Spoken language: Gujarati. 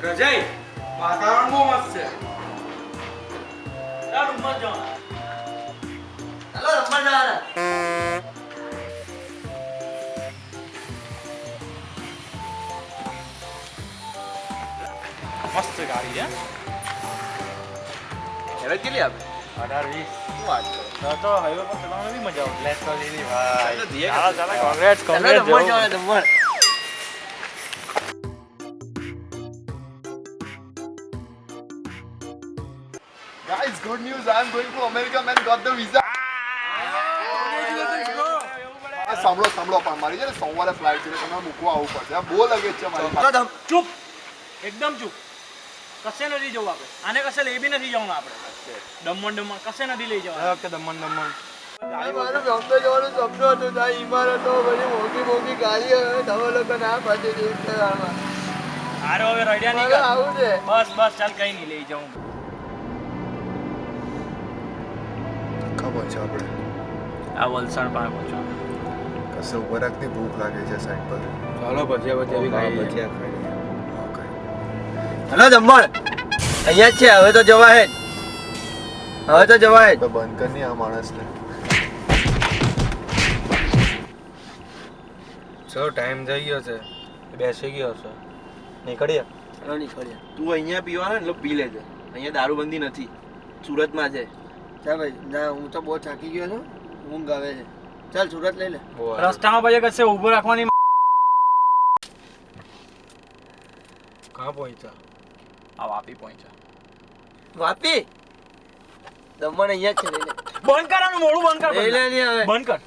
રજાઈ વાતાવરણ બહુ મસ્ત છે. ચાલ રૂમમાં જાઓ. ચાલો રમવા જવાના. મસ્ત ગાડી છે. હવે કેટલી આપે? 18-20. શું વાત કરો? તો હાઈવે પર ચલાવવાની બી મજા આવે. લેસ તો લીલી ચાલો ધીરે ભાઈ. ચાલો કોંગ્રેટ ચાલો કોંગ્રેટ રમવા જવાના રમવા. Guys, good news. I'm going to America. Man, got the visa. આ સાંભળો પણ મારી છે ને સવારે ફ્લાઇટ છે એટલે તમારે મૂકવા આવવું પડશે. આ બહુ લગેજ છે મારી પાસે. ચૂપ એકદમ ચૂપ. કશે નથી જવું આપણે. આને કશે લઈ બી નથી જવાનું આપણે. દમણ કશે નથી લઈ જવાનું. ઓકે દમણ મારું બોમ્બે જવાનું સપનું હતું. ત્યાં ઇમારતો બધી મોટી મોટી ગાડીઓ તમે લોકો ના પાડી દીધી. હારો હવે રડ્યા નહીં મારે કર. આવું છે. બસ ચાલ કઈ નહીં લઈ જાઉં. ખબર છે આપણે આ વલસાડ પાસે પહોંચો. કશે ઉભા રાખની ભૂખ લાગે છે સાઈડ પર. ચાલો ભજીયા ખાઈ ખાઈ લઈએ. હલો દમણ અહીંયા જ છે. હવે તો જવા હે. તો બંધ કર ની આ માણસને. ચલો ટાઈમ થઈ ગયો છે. બેસી ગયો છે. નીકળીએ. ચાલો નીકળીએ. તું અહીંયા પીવાનો એટલે પી લેજે. અહીંયા દારૂબંધી નથી. સુરતમાં છે. ચાલ ભાઈ ના હું તો બહુ થાકી ગયો છું. ઊંઘ આવે છે. ચાલ સુરત લઈ લે. રસ્તામાં પછી કશે ઊભો રાખવાની. કहाँ પહોંચ્યા? આ વાપી પહોંચ્યા. વાપી દમણ અહીંયા જ છે. લઈ લે. બંધ કરવાનું મોડું બંધ કર. લઈ લે નહીં હવે. બંધ કર.